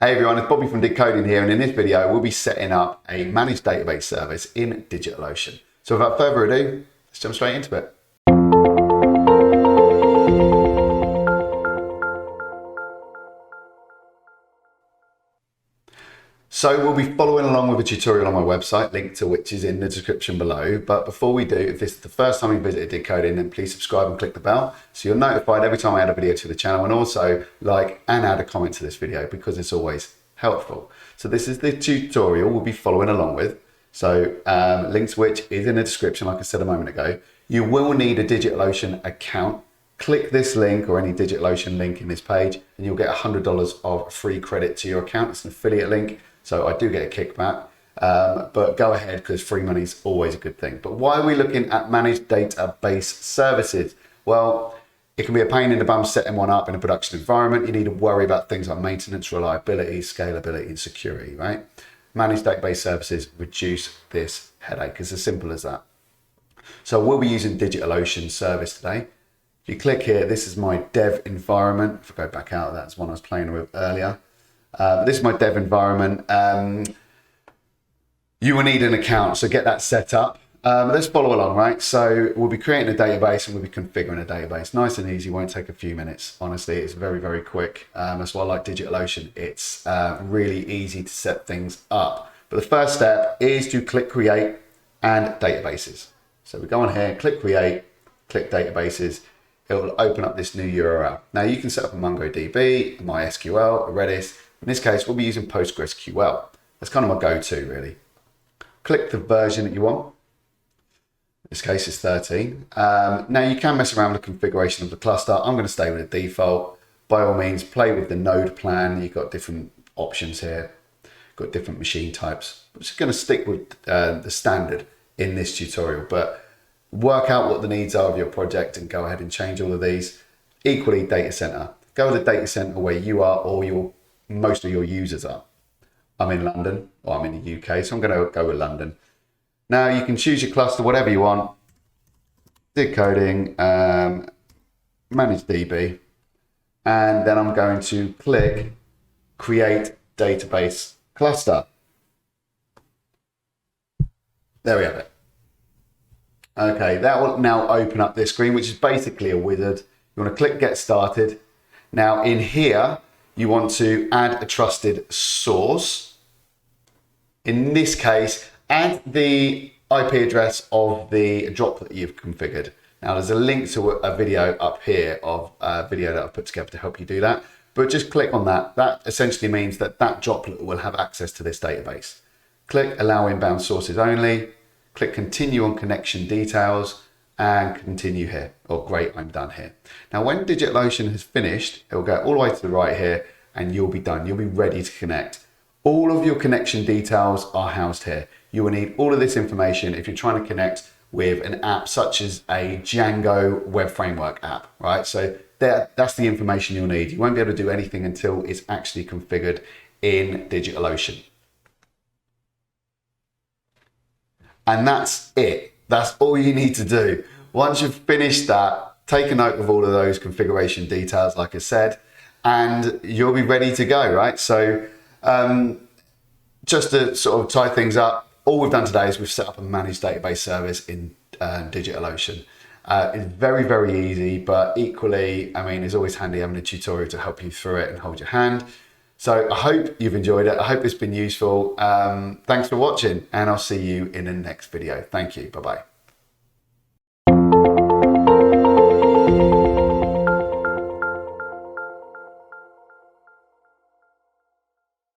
Hey everyone, it's Bobby from Decoding here, and in this video we'll be setting up a managed database service in DigitalOcean. So without further ado, let's jump straight into it. So we'll be following along with a tutorial on my website, link to which is in the description below. But before we do, if this is the first time you visited Decoding, then please subscribe and click the bell so you're notified every time I add a video to the channel, and also like and add a comment to this video because it's always helpful. So this is the tutorial we'll be following along with. So link to which is in the description, like I said a moment ago. You will need a DigitalOcean account. Click this link or any DigitalOcean link in this page and you'll get $100 of free credit to your account. It's an affiliate link. So I do get a kickback, but go ahead because free money is always a good thing. But why are we looking at managed database services? Well, it can be a pain in the bum setting one up in a production environment. You need to worry about things like maintenance, reliability, scalability, and security, right? Managed database services reduce this headache. It's as simple as that. So we'll be using DigitalOcean service today. If you click here, this is my dev environment. If I go back out, that's one I was playing with earlier. This is my dev environment. You will need an account, so get that set up. Let's follow along, right? So we'll be creating a database and we'll be configuring a database. Nice and easy, won't take a few minutes. Honestly, it's very, very quick. That's why I like DigitalOcean. It's really easy to set things up. But the first step is to click create and databases. So we go on here, click create, click databases. It will open up this new URL. Now you can set up a MongoDB, a MySQL, a Redis. In this case, we'll be using PostgreSQL. That's kind of my go-to, really. Click the version that you want. In this case, it's 13. Now, you can mess around with the configuration of the cluster. I'm going to stay with the default. By all means, play with the node plan. You've got different options here. Got different machine types. I'm just going to stick with the standard in this tutorial, but work out what the needs are of your project and go ahead and change all of these. Equally, data center. Go with the data center where you are or most of your users are. I'm in London, or I'm in the UK, so I'm going to go with London. Now you can choose your cluster, whatever you want. Decoding, manage DB, and then I'm going to click create database cluster. There we have it. Okay, that will now open up this screen, which is basically a wizard. You want to click get started. Now in here, you want to add a trusted source. In this case, add the IP address of the droplet you've configured. Now there's a link to a video up here of a video that I've put together to help you do that. But just click on that. That essentially means that that droplet will have access to this database. Click allow inbound sources only. Click continue on connection details and continue here. Oh, great, I'm done here. Now, when DigitalOcean has finished, it will go all the way to the right here and you'll be done. You'll be ready to connect. All of your connection details are housed here. You will need all of this information if you're trying to connect with an app such as a Django web framework app, right? So that's the information you'll need. You won't be able to do anything until it's actually configured in DigitalOcean. And that's it. That's all you need to do. Once you've finished that, take a note of all of those configuration details, like I said, and you'll be ready to go, right? So just to sort of tie things up, all we've done today is we've set up a managed database service in DigitalOcean. It's very, very easy, but equally, I mean, it's always handy having a tutorial to help you through it and hold your hand. So I hope you've enjoyed it. I hope it's been useful. Thanks for watching, and I'll see you in the next video. Thank you. Bye-bye.